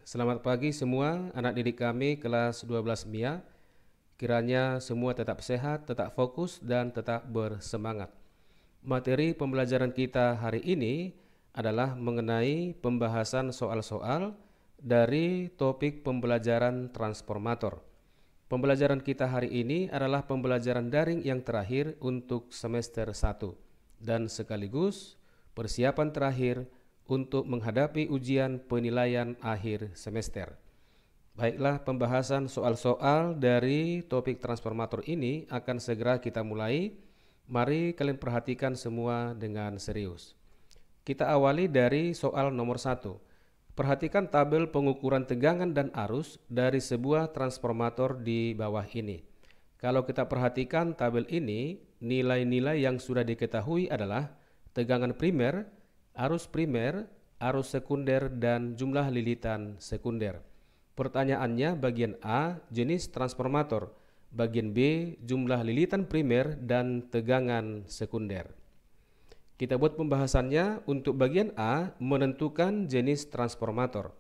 Selamat pagi semua anak didik kami kelas 12 MIA. Kiranya semua tetap sehat, tetap fokus, dan tetap bersemangat. Materi pembelajaran kita hari ini adalah mengenai pembahasan soal-soal dari topik pembelajaran transformator. Pembelajaran kita hari ini adalah pembelajaran daring yang terakhir untuk semester 1 dan sekaligus persiapan terakhir untuk menghadapi ujian penilaian akhir semester. Baiklah, pembahasan soal-soal dari topik transformator ini akan segera kita mulai. Mari kalian perhatikan semua dengan serius. Kita awali dari soal nomor 1. Perhatikan tabel pengukuran tegangan dan arus dari sebuah transformator di bawah ini. Kalau kita perhatikan tabel ini, nilai-nilai yang sudah diketahui adalah tegangan primer, arus sekunder, dan jumlah lilitan sekunder. Pertanyaannya bagian A, jenis transformator. Bagian B, jumlah lilitan primer dan tegangan sekunder. Kita buat pembahasannya. Untuk bagian A, menentukan jenis transformator.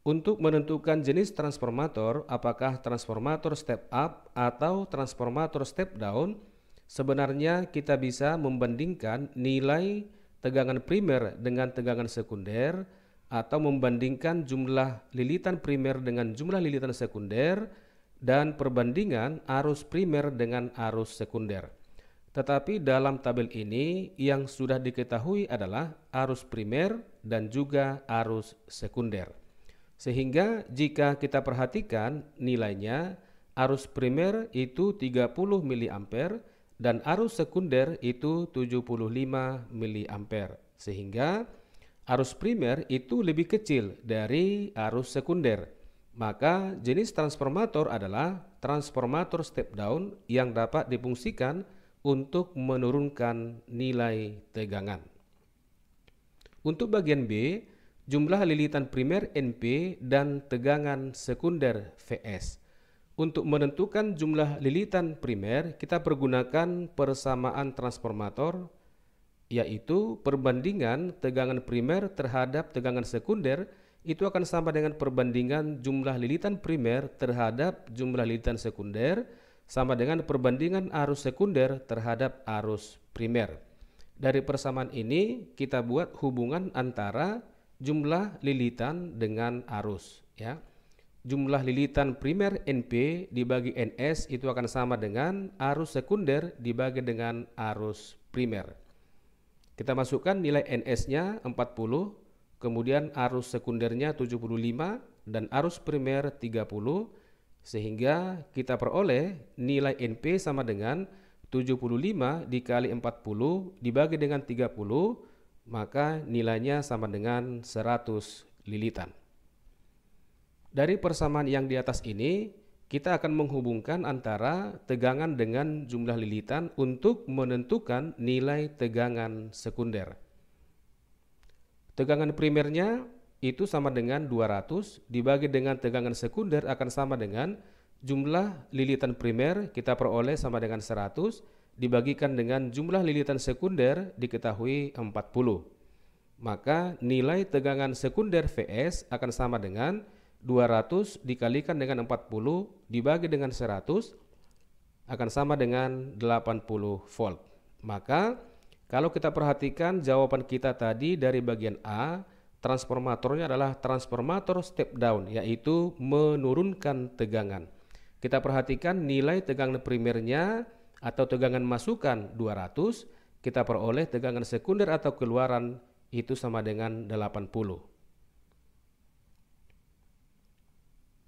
Untuk menentukan jenis transformator, apakah transformator step up atau transformator step down, sebenarnya kita bisa membandingkan nilai tegangan primer dengan tegangan sekunder, atau membandingkan jumlah lilitan primer dengan jumlah lilitan sekunder, dan perbandingan arus primer dengan arus sekunder. Tetapi dalam tabel ini yang sudah diketahui adalah arus primer dan juga arus sekunder. Sehingga jika kita perhatikan nilainya, arus primer itu 30 mA dan arus sekunder itu 75 mA. Sehingga arus primer itu lebih kecil dari arus sekunder. Maka jenis transformator adalah transformator step down yang dapat difungsikan untuk menurunkan nilai tegangan. Untuk bagian B, jumlah lilitan primer NP dan tegangan sekunder VS. Untuk menentukan jumlah lilitan primer, kita pergunakan persamaan transformator, yaitu perbandingan tegangan primer terhadap tegangan sekunder itu akan sama dengan perbandingan jumlah lilitan primer terhadap jumlah lilitan sekunder sama dengan perbandingan arus sekunder terhadap arus primer. Dari persamaan ini kita buat hubungan antara jumlah lilitan dengan arus, ya. Jumlah lilitan primer NP dibagi NS itu akan sama dengan arus sekunder dibagi dengan arus primer. Kita masukkan nilai NS-nya 40, kemudian arus sekundernya 75 dan arus primer 30. Sehingga kita peroleh nilai NP sama dengan 75 dikali 40 dibagi dengan 30, maka nilainya sama dengan 100 lilitan. Dari persamaan yang di atas ini, kita akan menghubungkan antara tegangan dengan jumlah lilitan untuk menentukan nilai tegangan sekunder. Tegangan primernya itu sama dengan 200 dibagi dengan tegangan sekunder akan sama dengan jumlah lilitan primer kita peroleh sama dengan 100 dibagikan dengan jumlah lilitan sekunder diketahui 40. Maka nilai tegangan sekunder VS akan sama dengan 200 dikalikan dengan 40 dibagi dengan 100 akan sama dengan 80 volt. Maka kalau kita perhatikan jawaban kita tadi dari bagian A, transformatornya adalah transformator step down, yaitu menurunkan tegangan. Kita perhatikan nilai tegangan primernya atau tegangan masukan 200, kita peroleh tegangan sekunder atau keluaran itu sama dengan 80.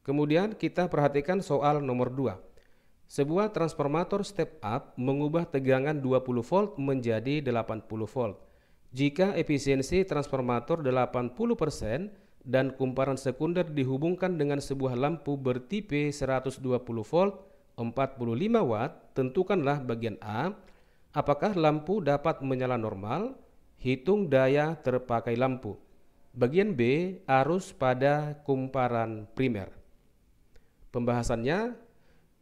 Kemudian kita perhatikan soal nomor 2. Sebuah transformator step up mengubah tegangan 20 volt menjadi 80 volt. Jika efisiensi transformator 80% dan kumparan sekunder dihubungkan dengan sebuah lampu bertipe 120 volt 45 watt, tentukanlah bagian A. Apakah lampu dapat menyala normal? Hitung daya terpakai lampu. Bagian B, arus pada kumparan primer. Pembahasannya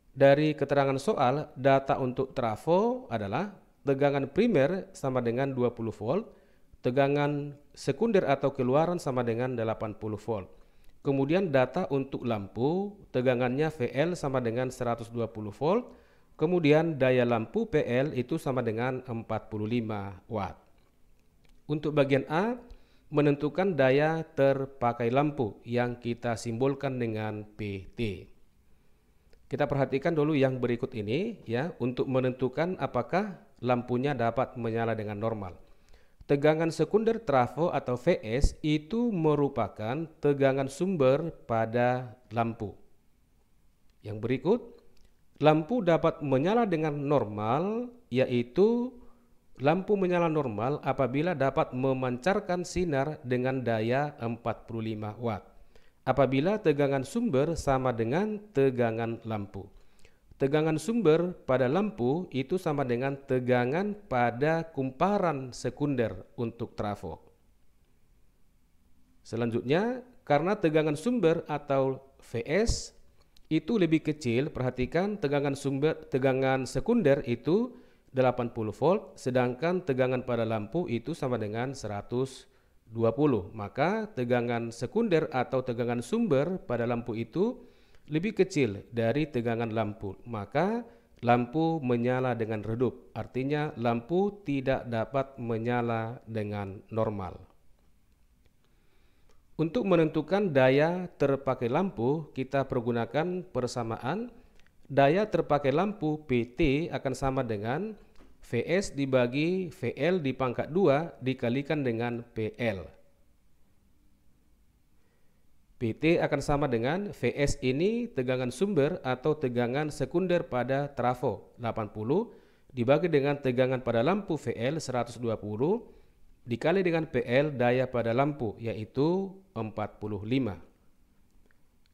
dari keterangan soal, data untuk trafo adalah tegangan primer sama dengan 20 volt, tegangan sekunder atau keluaran sama dengan 80 volt. Kemudian data untuk lampu, tegangannya VL sama dengan 120 volt. Kemudian daya lampu PL itu sama dengan 45 watt. Untuk bagian A, menentukan daya terpakai lampu yang kita simbolkan dengan PT. Kita perhatikan dulu yang berikut ini ya, untuk menentukan apakah lampunya dapat menyala dengan normal. Tegangan sekunder trafo atau VS itu merupakan tegangan sumber pada lampu. Yang berikut, lampu dapat menyala dengan normal, yaitu lampu menyala normal apabila dapat memancarkan sinar dengan daya 45 watt. Apabila tegangan sumber sama dengan tegangan lampu. Tegangan sumber pada lampu itu sama dengan tegangan pada kumparan sekunder untuk trafo. Selanjutnya, karena tegangan sumber atau VS itu lebih kecil, perhatikan tegangan sekunder itu 80 volt, sedangkan tegangan pada lampu itu sama dengan 120. Maka tegangan sekunder atau tegangan sumber pada lampu itu lebih kecil dari tegangan lampu, maka lampu menyala dengan redup, artinya lampu tidak dapat menyala dengan normal. Untuk menentukan daya terpakai lampu, kita pergunakan persamaan daya terpakai lampu PT akan sama dengan VS dibagi VL di pangkat 2 dikalikan dengan PL. PT akan sama dengan VS ini tegangan sumber atau tegangan sekunder pada trafo 80 dibagi dengan tegangan pada lampu VL 120 dikali dengan PL daya pada lampu yaitu 45.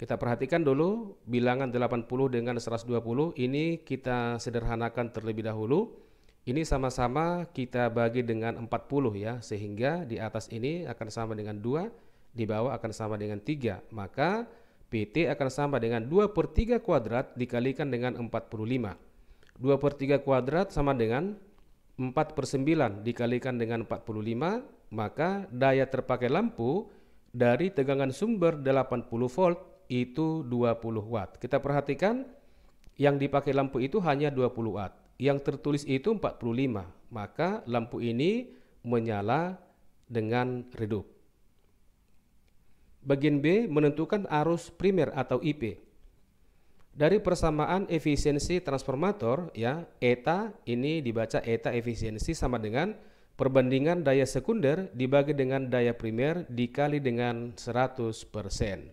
Kita perhatikan dulu bilangan 80 dengan 120 ini kita sederhanakan terlebih dahulu. Ini sama-sama kita bagi dengan 40 ya, sehingga di atas ini akan sama dengan 2. Di bawah akan sama dengan 3, maka PT akan sama dengan 2/3 kuadrat dikalikan dengan 45. 2/3 kuadrat sama dengan 4/9 dikalikan dengan 45, maka daya terpakai lampu dari tegangan sumber 80 volt itu 20 watt. Kita perhatikan yang dipakai lampu itu hanya 20 watt, yang tertulis itu 45, maka lampu ini menyala dengan redup. Bagian B, menentukan arus primer atau IP. Dari persamaan efisiensi transformator ya, eta ini dibaca eta efisiensi sama dengan perbandingan daya sekunder dibagi dengan daya primer dikali dengan 100%.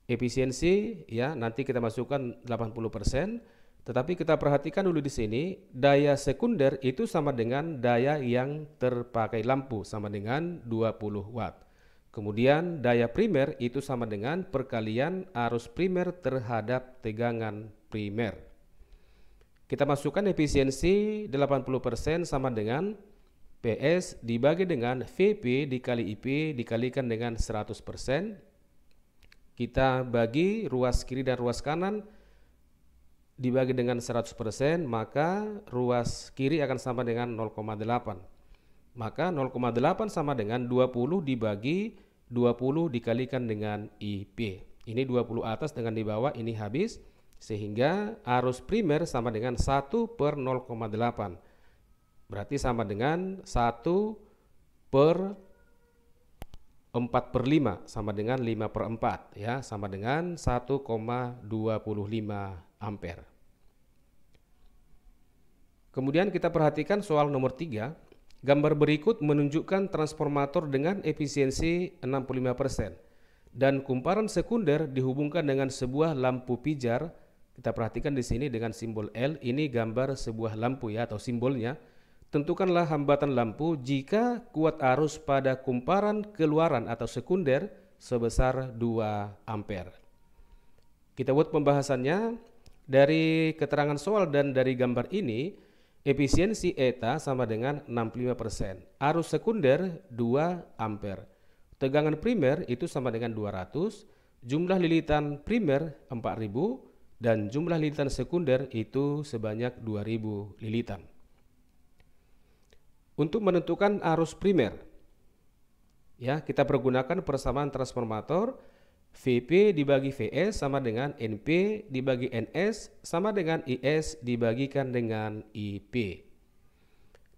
Efisiensi ya, nanti kita masukkan 80%, tetapi kita perhatikan dulu di sini daya sekunder itu sama dengan daya yang terpakai lampu sama dengan 20 watt. Kemudian daya primer itu sama dengan perkalian arus primer terhadap tegangan primer. Kita masukkan efisiensi 80% sama dengan PS dibagi dengan VP dikali IP dikalikan dengan 100%. Kita bagi ruas kiri dan ruas kanan dibagi dengan 100%, maka ruas kiri akan sama dengan 0,8. Maka 0,8 sama dengan 20 dibagi 20 dikalikan dengan IP. Ini 20 atas dengan di bawah, ini habis. Sehingga arus primer sama dengan 1/0,8. Berarti sama dengan 1/4/5 sama dengan 5/4 ya, sama dengan 1,25 ampere. Kemudian kita perhatikan soal nomor 3. Gambar berikut menunjukkan transformator dengan efisiensi 65% dan kumparan sekunder dihubungkan dengan sebuah lampu pijar. Kita perhatikan di sini dengan simbol L, ini gambar sebuah lampu ya atau simbolnya. Tentukanlah hambatan lampu jika kuat arus pada kumparan keluaran atau sekunder sebesar 2 ampere. Kita buat pembahasannya dari keterangan soal dan dari gambar ini. Efisiensi eta sama dengan 65%. Arus sekunder 2 ampere. Tegangan primer itu sama dengan 200. Jumlah lilitan primer 4000 dan jumlah lilitan sekunder itu sebanyak 2000 lilitan. Untuk menentukan arus primer ya, kita pergunakan persamaan transformator. VP dibagi VS sama dengan NP dibagi NS sama dengan IS dibagikan dengan IP.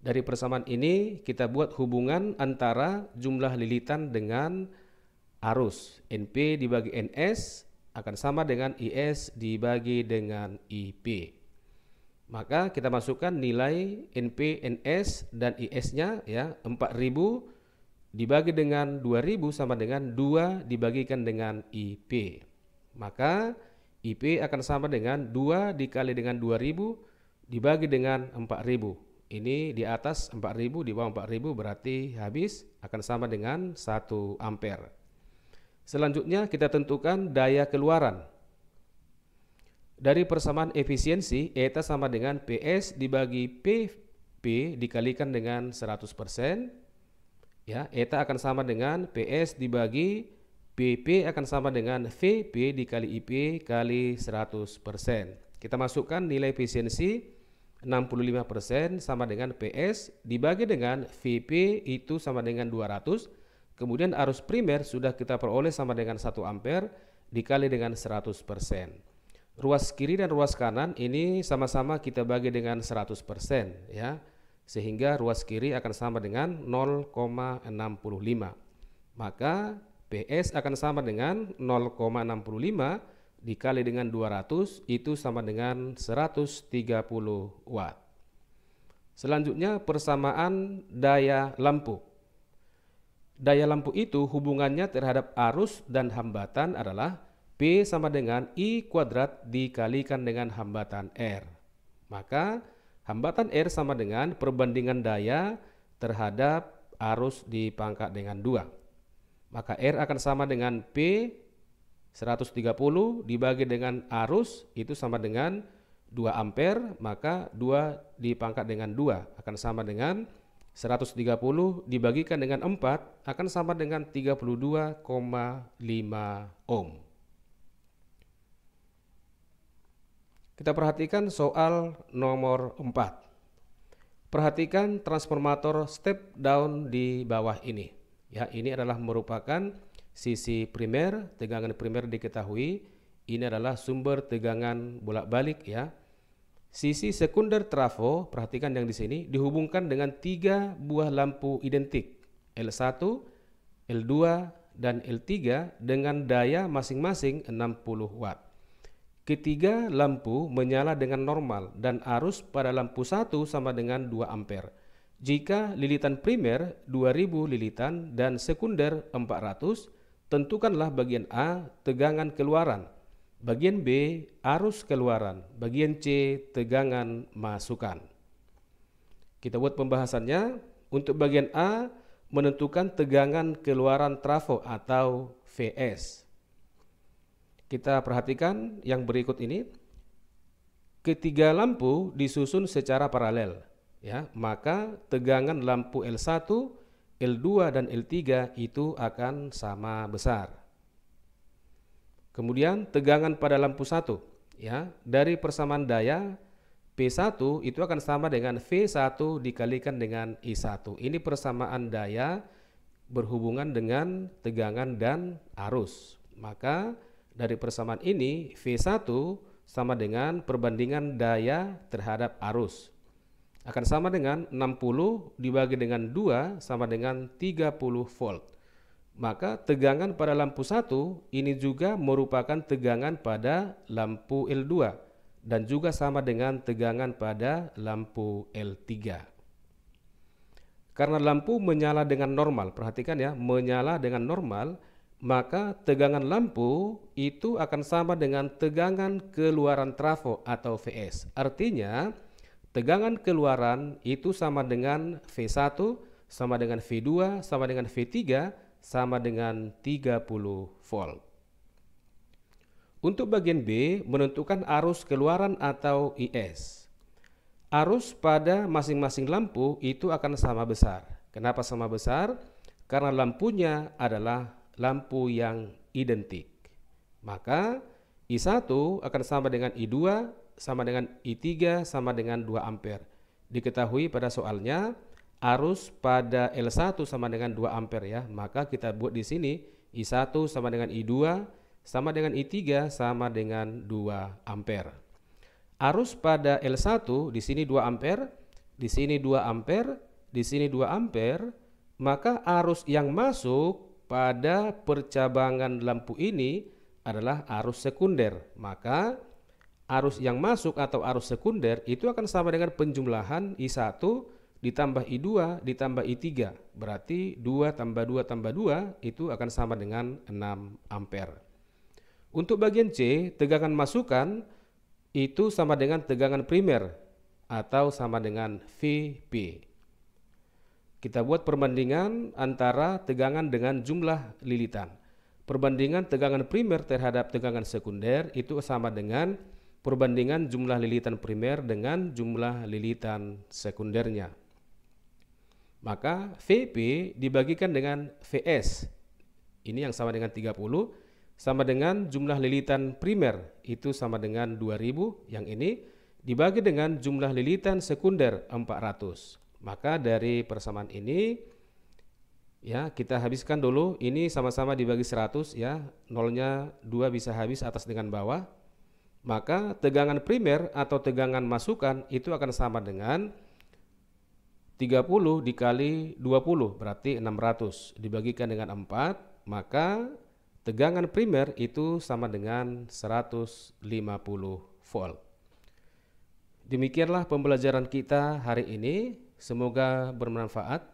Dari persamaan ini kita buat hubungan antara jumlah lilitan dengan arus. NP dibagi NS akan sama dengan IS dibagi dengan IP. Maka kita masukkan nilai NP, NS dan IS-nya ya, 4000 dibagi dengan 2000 sama dengan 2 dibagikan dengan IP. Maka IP akan sama dengan 2 dikali dengan 2000 dibagi dengan 4000. Ini di atas 4000, di bawah 4000 berarti habis, akan sama dengan 1 ampere. Selanjutnya kita tentukan daya keluaran. Dari persamaan efisiensi, eta sama dengan PS dibagi PP dikalikan dengan 100%. Ya, eta akan sama dengan PS dibagi PP akan sama dengan VP dikali IP kali 100%. Kita masukkan nilai efisiensi 65% sama dengan PS dibagi dengan VP itu sama dengan 200. Kemudian arus primer sudah kita peroleh sama dengan 1 ampere dikali dengan 100%. Ruas kiri dan ruas kanan ini sama-sama kita bagi dengan 100% ya. Sehingga ruas kiri akan sama dengan 0,65. Maka PS akan sama dengan 0,65 dikali dengan 200 itu sama dengan 130 watt. Selanjutnya persamaan daya lampu. Daya lampu itu hubungannya terhadap arus dan hambatan adalah P sama dengan I kuadrat dikalikan dengan hambatan R. Maka hambatan R sama dengan perbandingan daya terhadap arus dipangkat dengan 2. Maka R akan sama dengan P 130 dibagi dengan arus itu sama dengan 2 ampere, maka 2 dipangkat dengan 2 akan sama dengan 130 dibagikan dengan 4 akan sama dengan 32,5 ohm. Kita perhatikan soal nomor 4. Perhatikan transformator step down di bawah ini. Ya, ini adalah merupakan sisi primer, tegangan primer diketahui. Ini adalah sumber tegangan bolak-balik ya. Sisi sekunder trafo, perhatikan yang di sini, dihubungkan dengan 3 buah lampu identik, L1, L2, dan L3 dengan daya masing-masing 60 watt. Ketiga lampu menyala dengan normal dan arus pada lampu 1 sama dengan 2 ampere. Jika lilitan primer 2000 lilitan dan sekunder 400, tentukanlah bagian A tegangan keluaran, bagian B arus keluaran, bagian C tegangan masukan. Kita buat pembahasannya. Untuk bagian A menentukan tegangan keluaran trafo atau VS. Kita perhatikan yang berikut ini. Ketiga lampu disusun secara paralel, ya, maka tegangan lampu L1, L2 dan L3 itu akan sama besar. Kemudian tegangan pada lampu 1, ya, dari persamaan daya P1 itu akan sama dengan V1 dikalikan dengan I1. Ini persamaan daya berhubungan dengan tegangan dan arus. Maka dari persamaan ini V1 sama dengan perbandingan daya terhadap arus. Akan sama dengan 60 dibagi dengan 2 sama dengan 30 volt. Maka tegangan pada lampu 1 ini juga merupakan tegangan pada lampu L2 dan juga sama dengan tegangan pada lampu L3. Karena lampu menyala dengan normal, perhatikan ya, menyala dengan normal, maka tegangan lampu itu akan sama dengan tegangan keluaran trafo atau VS. Artinya tegangan keluaran itu sama dengan V1 sama dengan V2 sama dengan V3 sama dengan 30 volt. Untuk bagian B menentukan arus keluaran atau IS. Arus pada masing-masing lampu itu akan sama besar. Kenapa sama besar? Karena lampunya adalah lampu yang identik. Maka I1 akan sama dengan I2 sama dengan I3 sama dengan 2 ampere. Diketahui pada soalnya arus pada L1 sama dengan 2 ampere ya. Maka kita buat di sini I1 sama dengan I2 sama dengan I3 sama dengan 2 ampere. Arus pada L1 di sini 2 ampere, di sini 2 ampere, di sini 2 ampere, maka arus yang masuk pada percabangan lampu ini adalah arus sekunder. Maka arus yang masuk atau arus sekunder itu akan sama dengan penjumlahan I1 ditambah I2 ditambah I3. Berarti 2 tambah 2 tambah 2 itu akan sama dengan 6 ampere. Untuk bagian C, tegangan masukan itu sama dengan tegangan primer atau sama dengan VP. Kita buat perbandingan antara tegangan dengan jumlah lilitan. Perbandingan tegangan primer terhadap tegangan sekunder itu sama dengan perbandingan jumlah lilitan primer dengan jumlah lilitan sekundernya. Maka VP dibagikan dengan VS, ini yang sama dengan 30, sama dengan jumlah lilitan primer, itu sama dengan 2000, yang ini dibagi dengan jumlah lilitan sekunder 400. Maka dari persamaan ini, ya kita habiskan dulu, ini sama-sama dibagi 100 ya, nolnya 2 bisa habis atas dengan bawah. Maka tegangan primer atau tegangan masukan itu akan sama dengan 30 dikali 20 berarti 600 dibagikan dengan 4, maka tegangan primer itu sama dengan 150 volt. Demikianlah pembelajaran kita hari ini, semoga bermanfaat.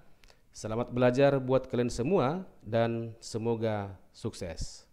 Selamat belajar buat kalian semua dan semoga sukses.